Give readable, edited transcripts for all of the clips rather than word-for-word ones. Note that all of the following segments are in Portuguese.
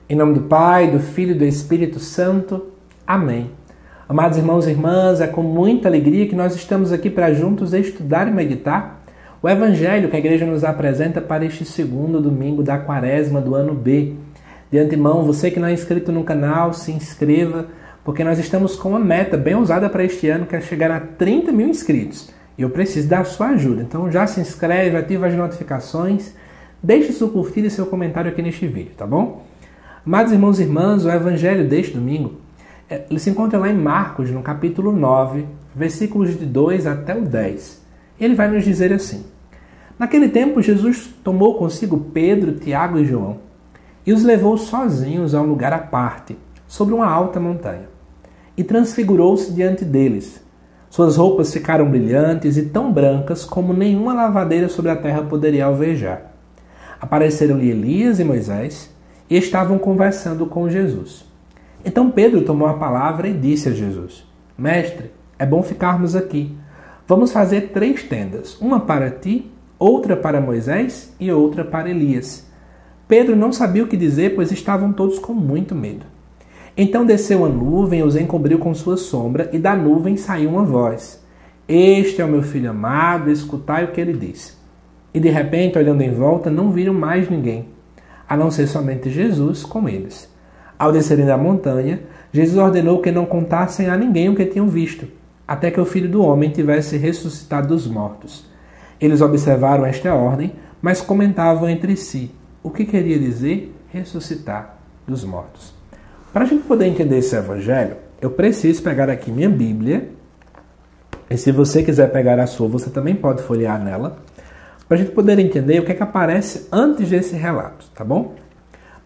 Em nome do Pai, do Filho e do Espírito Santo. Amém. Amados irmãos e irmãs, é com muita alegria que nós estamos aqui para juntos estudar e meditar o Evangelho que a Igreja nos apresenta para este segundo domingo da Quaresma do ano B. De antemão, você que não é inscrito no canal, se inscreva, porque nós estamos com uma meta bem ousada para este ano, que é chegar a 30 mil inscritos. E eu preciso da sua ajuda. Então já se inscreve, ativa as notificações, deixe seu curtir e seu comentário aqui neste vídeo, tá bom? Amados irmãos e irmãs, o Evangelho deste domingo, ele se encontra lá em Marcos, no capítulo 9, versículos de 2 até o 10. Ele vai nos dizer assim: Naquele tempo, Jesus tomou consigo Pedro, Tiago e João e os levou sozinhos a um lugar à parte, sobre uma alta montanha, e transfigurou-se diante deles. Suas roupas ficaram brilhantes e tão brancas como nenhuma lavadeira sobre a terra poderia alvejar. Apareceram-lhe Elias e Moisés e estavam conversando com Jesus. Então Pedro tomou a palavra e disse a Jesus: Mestre, é bom ficarmos aqui. Vamos fazer 3 tendas, uma para ti, outra para Moisés e outra para Elias. Pedro não sabia o que dizer, pois estavam todos com muito medo. Então desceu a nuvem e os encobriu com sua sombra, e da nuvem saiu uma voz: Este é o meu filho amado, escutai o que ele disse. E de repente, olhando em volta, não viram mais ninguém, a não ser somente Jesus com eles. Ao descerem da montanha, Jesus ordenou que não contassem a ninguém o que tinham visto, até que o Filho do Homem tivesse ressuscitado dos mortos. Eles observaram esta ordem, mas comentavam entre si o que queria dizer ressuscitar dos mortos. Para a gente poder entender esse evangelho, eu preciso pegar aqui minha Bíblia, e se você quiser pegar a sua, você também pode folhear nela, para a gente poder entender o que é que aparece antes desse relato, tá bom?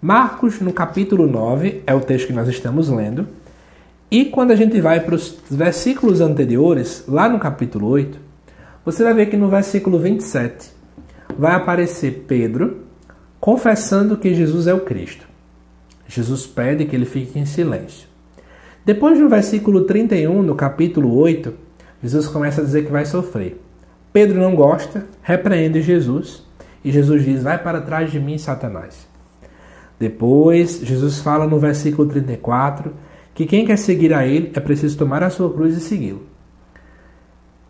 Marcos, no capítulo 9, é o texto que nós estamos lendo. E quando a gente vai para os versículos anteriores, lá no capítulo 8, você vai ver que no versículo 27 vai aparecer Pedro confessando que Jesus é o Cristo. Jesus pede que ele fique em silêncio. Depois, no versículo 31, no capítulo 8, Jesus começa a dizer que vai sofrer. Pedro não gosta, repreende Jesus, e Jesus diz: Vai para trás de mim, Satanás. Depois, Jesus fala no versículo 34 que quem quer seguir a ele é preciso tomar a sua cruz e segui-lo.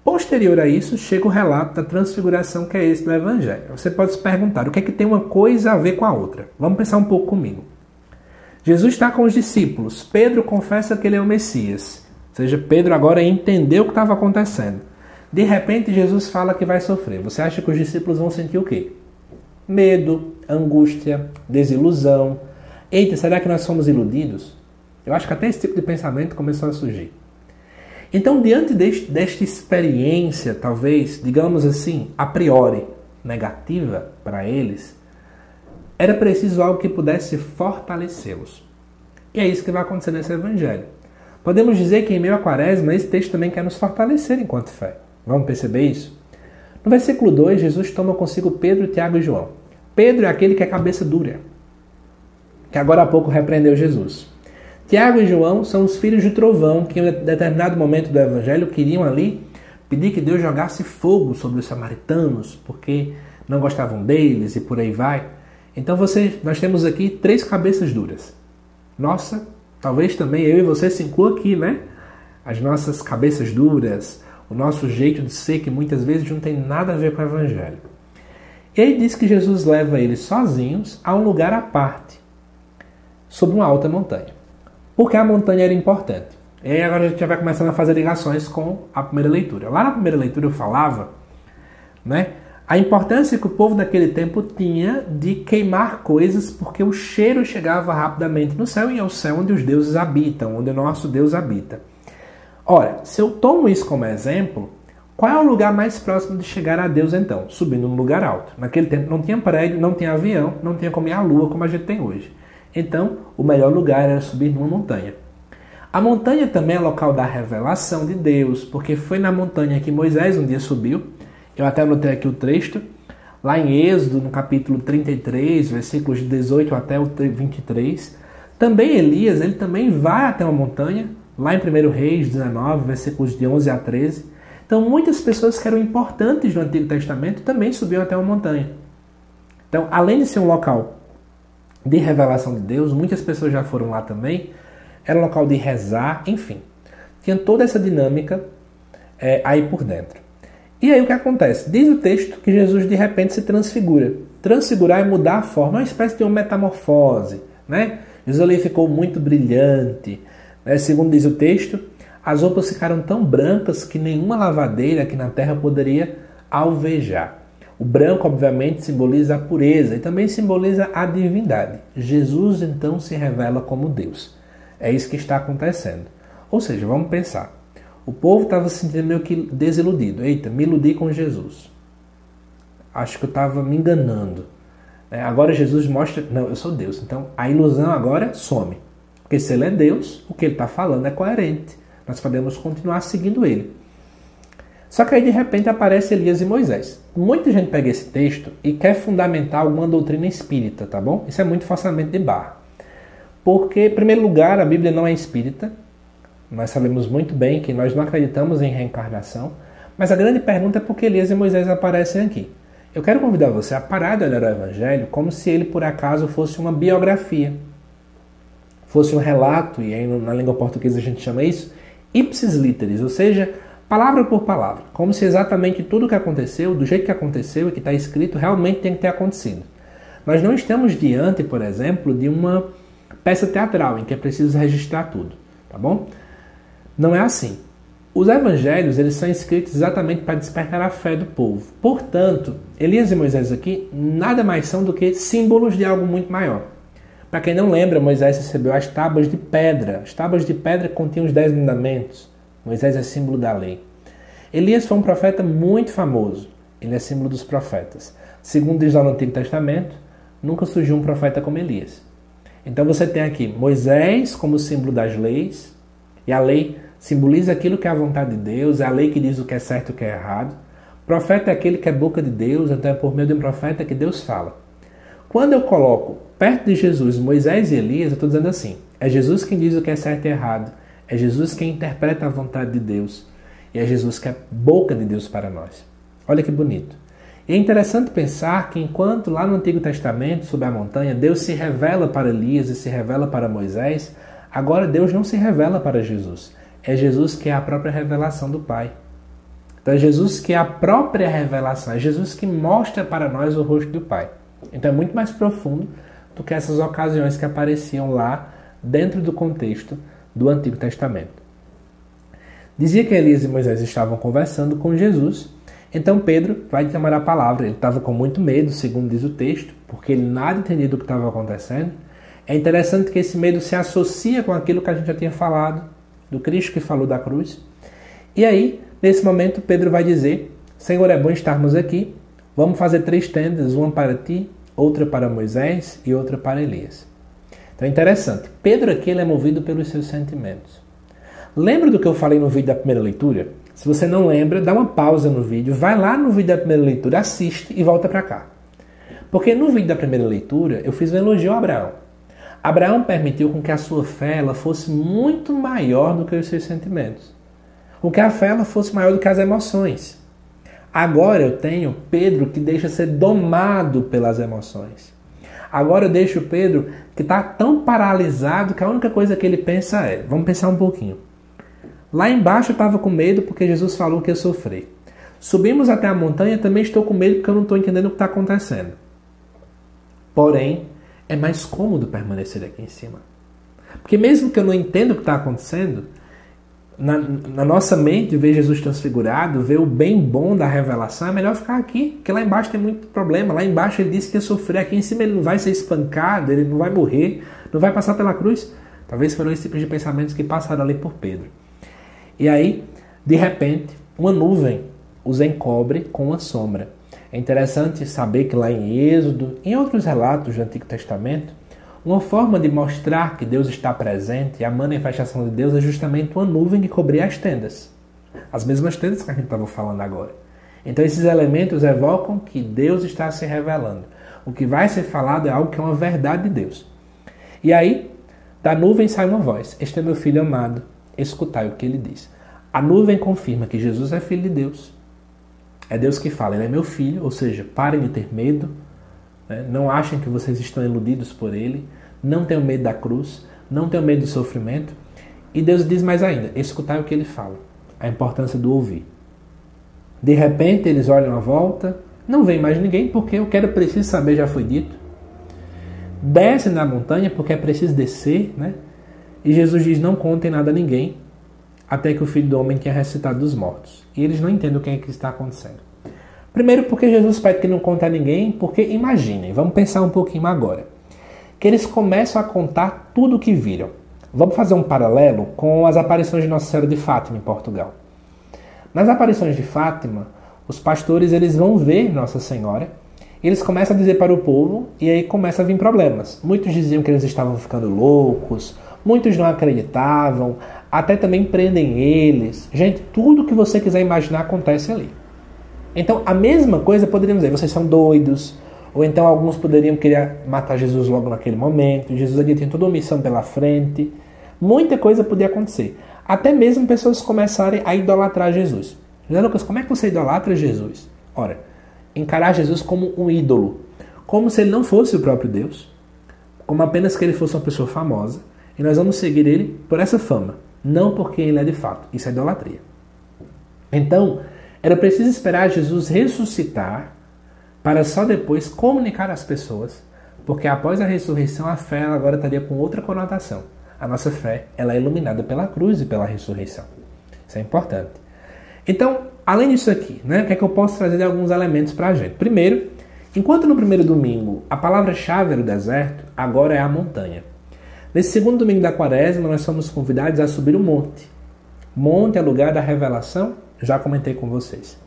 Posterior a isso, chega o relato da transfiguração, que é esse do Evangelho. Você pode se perguntar, o que é que tem uma coisa a ver com a outra? Vamos pensar um pouco comigo. Jesus está com os discípulos. Pedro confessa que ele é o Messias. Ou seja, Pedro agora entendeu o que estava acontecendo. De repente, Jesus fala que vai sofrer. Você acha que os discípulos vão sentir o quê? Medo, angústia, desilusão. Eita, será que nós somos iludidos? Eu acho que até esse tipo de pensamento começou a surgir. Então, diante desta experiência, talvez, digamos assim, a priori, negativa para eles, era preciso algo que pudesse fortalecê-los. E é isso que vai acontecer nesse evangelho. Podemos dizer que em meio à Quaresma, esse texto também quer nos fortalecer enquanto fé. Vamos perceber isso? No versículo 2, Jesus toma consigo Pedro, Tiago e João. Pedro é aquele que é cabeça dura, que agora há pouco repreendeu Jesus. Tiago e João são os filhos de trovão, que em determinado momento do evangelho queriam ali pedir que Deus jogasse fogo sobre os samaritanos, porque não gostavam deles e por aí vai. Então nós temos aqui 3 cabeças duras. Nossa, talvez também eu e você se incluam aqui, né? As nossas cabeças duras, o nosso jeito de ser, que muitas vezes não tem nada a ver com o Evangelho. E aí diz que Jesus leva eles sozinhos a um lugar à parte, sobre uma alta montanha. Porque a montanha era importante. E aí agora a gente já vai começando a fazer ligações com a primeira leitura. Lá na primeira leitura eu falava, né, a importância que o povo daquele tempo tinha de queimar coisas, porque o cheiro chegava rapidamente no céu, e é o céu onde os deuses habitam, onde o nosso Deus habita. Ora, se eu tomo isso como exemplo, qual é o lugar mais próximo de chegar a Deus então? Subindo num lugar alto. Naquele tempo não tinha prédio, não tinha avião, não tinha como ir à lua como a gente tem hoje. Então, o melhor lugar era subir numa montanha. A montanha também é local da revelação de Deus, porque foi na montanha que Moisés um dia subiu. Eu até anotei aqui o texto, lá em Êxodo, no capítulo 33, versículos de 18 até o 23. Também Elias, ele também vai até uma montanha, lá em 1 Reis 19, versículos de 11 a 13. Então, muitas pessoas que eram importantes no Antigo Testamento também subiam até uma montanha. Então, além de ser um local de revelação de Deus, muitas pessoas já foram lá também, era um local de rezar, enfim. Tinha toda essa dinâmica aí por dentro. E aí o que acontece? Diz o texto que Jesus de repente se transfigura. Transfigurar é mudar a forma, uma espécie de uma metamorfose, né? Jesus ali ficou muito brilhante, né? Segundo diz o texto, as roupas ficaram tão brancas que nenhuma lavadeira aqui na terra poderia alvejar. O branco, obviamente, simboliza a pureza e também simboliza a divindade. Jesus, então, se revela como Deus. É isso que está acontecendo. Ou seja, vamos pensar. O povo estava se sentindo meio que desiludido. Eita, me iludi com Jesus. Acho que eu estava me enganando. Agora Jesus mostra, não, eu sou Deus. Então, a ilusão agora some. Porque se ele é Deus, o que ele está falando é coerente. Nós podemos continuar seguindo ele. Só que aí de repente aparece Elias e Moisés. Muita gente pega esse texto e quer fundamentar alguma doutrina espírita, tá bom? Isso é muito forçamento de barra. Porque, em primeiro lugar, a Bíblia não é espírita. Nós sabemos muito bem que nós não acreditamos em reencarnação. Mas a grande pergunta é por que Elias e Moisés aparecem aqui. Eu quero convidar você a parar de olhar o Evangelho como se ele, por acaso, fosse uma biografia. Fosse um relato, e aí na língua portuguesa a gente chama isso, ipsis literis, ou seja, palavra por palavra. Como se exatamente tudo o que aconteceu, do jeito que aconteceu e que está escrito, realmente tem que ter acontecido. Nós não estamos diante, por exemplo, de uma peça teatral em que é preciso registrar tudo, tá bom? Não é assim. Os evangelhos, eles são escritos exatamente para despertar a fé do povo. Portanto, Elias e Moisés aqui nada mais são do que símbolos de algo muito maior. Para quem não lembra, Moisés recebeu as tábuas de pedra. As tábuas de pedra continham os 10 mandamentos. Moisés é símbolo da lei. Elias foi um profeta muito famoso. Ele é símbolo dos profetas. Segundo diz lá no Antigo Testamento, nunca surgiu um profeta como Elias. Então você tem aqui Moisés como símbolo das leis, e a lei simboliza aquilo que é a vontade de Deus, é a lei que diz o que é certo e o que é errado. O profeta é aquele que é boca de Deus, então é por meio de um profeta que Deus fala. Quando eu coloco perto de Jesus Moisés e Elias, eu estou dizendo assim, é Jesus quem diz o que é certo e errado, é Jesus quem interpreta a vontade de Deus, e é Jesus que é boca de Deus para nós. Olha que bonito. E é interessante pensar que enquanto lá no Antigo Testamento, sob a montanha, Deus se revela para Elias e se revela para Moisés, agora Deus não se revela para Jesus. É Jesus que é a própria revelação do Pai. Então é Jesus que é a própria revelação, é Jesus que mostra para nós o rosto do Pai. Então é muito mais profundo do que essas ocasiões que apareciam lá dentro do contexto do Antigo Testamento. Dizia que Elias e Moisés estavam conversando com Jesus, então Pedro vai tomar a palavra. Ele estava com muito medo, segundo diz o texto, porque ele nada entendia do que estava acontecendo. É interessante que esse medo se associa com aquilo que a gente já tinha falado, do Cristo que falou da cruz. E aí, nesse momento, Pedro vai dizer, Senhor, é bom estarmos aqui, vamos fazer 3 tendas, uma para ti, outra para Moisés e outra para Elias. Então é interessante, Pedro aqui ele é movido pelos seus sentimentos. Lembra do que eu falei no vídeo da primeira leitura? Se você não lembra, dá uma pausa no vídeo, vai lá no vídeo da primeira leitura, assiste e volta para cá. Porque no vídeo da primeira leitura, eu fiz um elogio a Abraão. Abraão permitiu com que a sua fé ela fosse muito maior do que os seus sentimentos. Com que a fé ela fosse maior do que as emoções. Agora eu tenho Pedro que deixa ser domado pelas emoções. Agora eu deixo Pedro que está tão paralisado que a única coisa que ele pensa é, vamos pensar um pouquinho. Lá embaixo eu estava com medo porque Jesus falou que ia sofrer. Subimos até a montanha, também estou com medo porque eu não estou entendendo o que está acontecendo. Porém, é mais cômodo permanecer aqui em cima. Porque mesmo que eu não entenda o que está acontecendo, na nossa mente, ver Jesus transfigurado, ver o bem bom da revelação, é melhor ficar aqui, porque lá embaixo tem muito problema. Lá embaixo ele disse que ia sofrer, aqui em cima ele não vai ser espancado, ele não vai morrer, não vai passar pela cruz. Talvez foram esse tipo de pensamentos que passaram ali por Pedro. E aí, de repente, uma nuvem os encobre com uma sombra. É interessante saber que lá em Êxodo, em outros relatos do Antigo Testamento, uma forma de mostrar que Deus está presente e a manifestação de Deus é justamente uma nuvem que cobria as tendas. As mesmas tendas que a gente estava falando agora. Então esses elementos evocam que Deus está se revelando. O que vai ser falado é algo que é uma verdade de Deus. E aí, da nuvem sai uma voz. Este é meu filho amado, escutai o que ele diz. A nuvem confirma que Jesus é filho de Deus. É Deus que fala, ele é meu filho, ou seja, parem de ter medo, né? Não achem que vocês estão iludidos por Ele. Não tenham medo da cruz. Não tenham medo do sofrimento. E Deus diz mais ainda, escutai o que Ele fala. A importância do ouvir. De repente eles olham à volta, não vem mais ninguém, porque o que era preciso saber já foi dito. Descem na montanha, porque é preciso descer, né? E Jesus diz, não contem nada a ninguém, até que o Filho do Homem tenha ressuscitado dos mortos. E eles não entendem o que é que está acontecendo. Primeiro, porque Jesus pede que não conte a ninguém, porque imaginem, vamos pensar um pouquinho agora, que eles começam a contar tudo o que viram. Vamos fazer um paralelo com as aparições de Nossa Senhora de Fátima em Portugal. Nas aparições de Fátima, os pastores eles vão ver Nossa Senhora, e eles começam a dizer para o povo, e aí começam a vir problemas. Muitos diziam que eles estavam ficando loucos, muitos não acreditavam, até também prendem eles. Gente, tudo que você quiser imaginar acontece ali. Então, a mesma coisa poderíamos dizer, vocês são doidos, ou então alguns poderiam querer matar Jesus logo naquele momento, Jesus ali tem toda uma missão pela frente, muita coisa podia acontecer. Até mesmo pessoas começarem a idolatrar Jesus. José Lucas, como é que você idolatra Jesus? Ora, encarar Jesus como um ídolo, como se ele não fosse o próprio Deus, como apenas que ele fosse uma pessoa famosa, e nós vamos seguir ele por essa fama, não porque ele é de fato. Isso é idolatria. Então, era preciso esperar Jesus ressuscitar para só depois comunicar às pessoas, porque após a ressurreição a fé ela agora estaria com outra conotação. A nossa fé ela é iluminada pela cruz e pela ressurreição. Isso é importante. Então, além disso aqui, né, o que é que eu posso trazer de alguns elementos para a gente? Primeiro, enquanto no primeiro domingo a palavra-chave era o deserto, agora é a montanha. Nesse segundo domingo da quaresma, nós somos convidados a subir o monte. Monte é lugar da revelação, já comentei com vocês.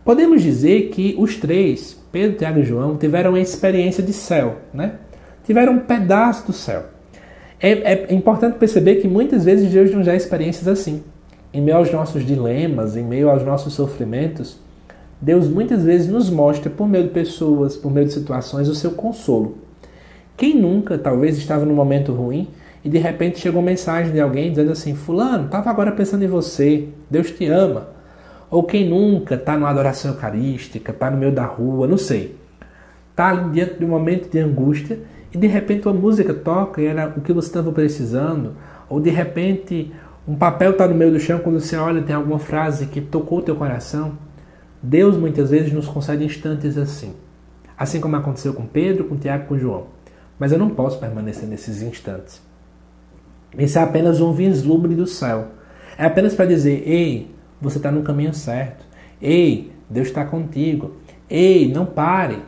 Podemos dizer que os três, Pedro, Tiago e João, tiveram uma experiência de céu, né? Tiveram um pedaço do céu. É importante perceber que muitas vezes Deus nos dá experiências assim. Em meio aos nossos dilemas, em meio aos nossos sofrimentos, Deus muitas vezes nos mostra, por meio de pessoas, por meio de situações, o seu consolo. Quem nunca, talvez, estava num momento ruim e de repente chegou uma mensagem de alguém dizendo assim, fulano, estava agora pensando em você, Deus te ama. Ou quem nunca está numa adoração eucarística, está no meio da rua, não sei. Está ali diante de um momento de angústia e de repente uma música toca e era o que você estava precisando. Ou de repente um papel está no meio do chão, quando você olha tem alguma frase que tocou o teu coração. Deus muitas vezes nos concede instantes assim. Assim como aconteceu com Pedro, com Tiago e com João. Mas eu não posso permanecer nesses instantes. Esse é apenas um vislumbre do céu. É apenas para dizer, ei, você está no caminho certo. Ei, Deus está contigo. Ei, não pare.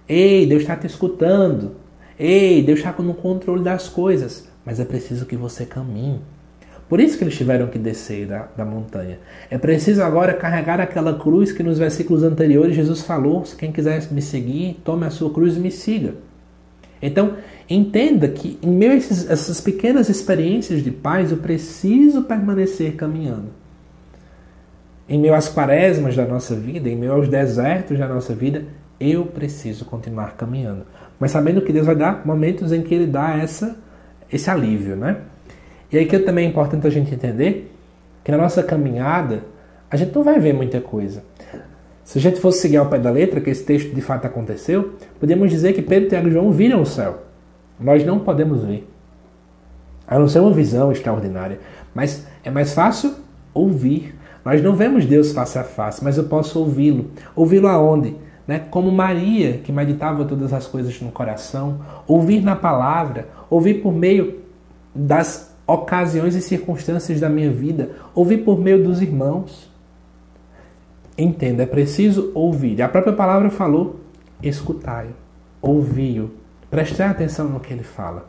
Ei, Deus está te escutando. Ei, Deus está no controle das coisas. Mas é preciso que você caminhe. Por isso que eles tiveram que descer da montanha. É preciso agora carregar aquela cruz que nos versículos anteriores Jesus falou, se quem quiser me seguir, tome a sua cruz e me siga. Então, entenda que em meio a essas pequenas experiências de paz, eu preciso permanecer caminhando. Em meio às quaresmas da nossa vida, em meio aos desertos da nossa vida, eu preciso continuar caminhando. Mas sabendo que Deus vai dar momentos em que Ele dá esse alívio, né? E aí que também é importante a gente entender que na nossa caminhada, a gente não vai ver muita coisa. Se a gente fosse seguir ao pé da letra, que esse texto de fato aconteceu, podemos dizer que Pedro, Tiago e João viram o céu. Nós não podemos ver. A não ser uma visão extraordinária. Mas é mais fácil ouvir. Nós não vemos Deus face a face, mas eu posso ouvi-lo. Ouvi-lo aonde? Né? Como Maria, que meditava todas as coisas no coração. Ouvir na palavra. Ouvir por meio das ocasiões e circunstâncias da minha vida. Ouvir por meio dos irmãos. Entenda, é preciso ouvir. A própria palavra falou, escutai-o, ouvi-o, prestar atenção no que ele fala.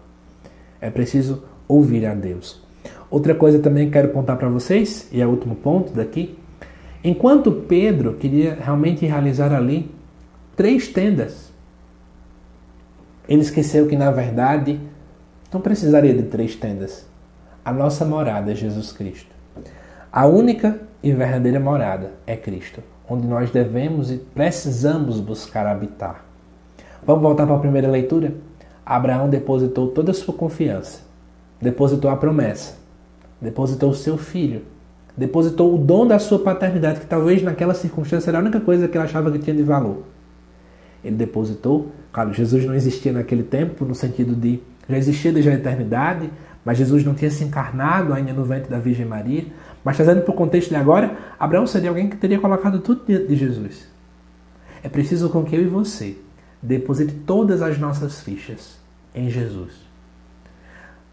É preciso ouvir a Deus. Outra coisa também que quero apontar para vocês, e é o último ponto daqui, enquanto Pedro queria realmente realizar ali 3 tendas, ele esqueceu que na verdade não precisaria de 3 tendas. A nossa morada é Jesus Cristo. A única e verdadeira morada é Cristo, onde nós devemos e precisamos buscar habitar. Vamos voltar para a primeira leitura? Abraão depositou toda a sua confiança, depositou a promessa, depositou o seu filho, depositou o dom da sua paternidade, que talvez naquela circunstância era a única coisa que ele achava que tinha de valor. Ele depositou. Claro, Jesus não existia naquele tempo, no sentido de já existia desde a eternidade, mas Jesus não tinha se encarnado ainda no ventre da Virgem Maria. Mas trazendo para o contexto de agora, Abraão seria alguém que teria colocado tudo diante de Jesus. É preciso com que eu e você deposite todas as nossas fichas em Jesus.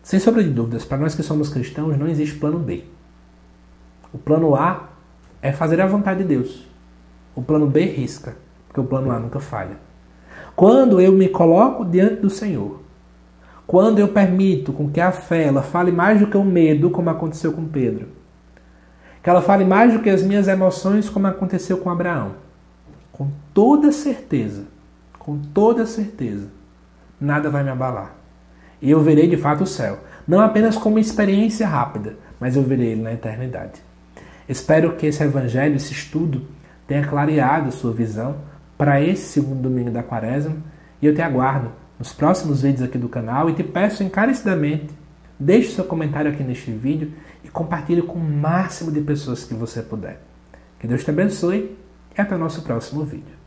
Sem sombra de dúvidas, para nós que somos cristãos, não existe plano B. O plano A é fazer a vontade de Deus. O plano B risca, porque o plano A nunca falha. Quando eu me coloco diante do Senhor, quando eu permito com que a fé ela fale mais do que o medo, como aconteceu com Pedro, que ela fale mais do que as minhas emoções, como aconteceu com Abraão, com toda certeza, nada vai me abalar. E eu verei de fato o céu, não apenas como uma experiência rápida, mas eu verei ele na eternidade. Espero que esse evangelho, esse estudo, tenha clareado sua visão para esse segundo domingo da Quaresma, e eu te aguardo nos próximos vídeos aqui do canal e te peço encarecidamente, deixe seu comentário aqui neste vídeo e compartilhe com o máximo de pessoas que você puder. Que Deus te abençoe e até o nosso próximo vídeo.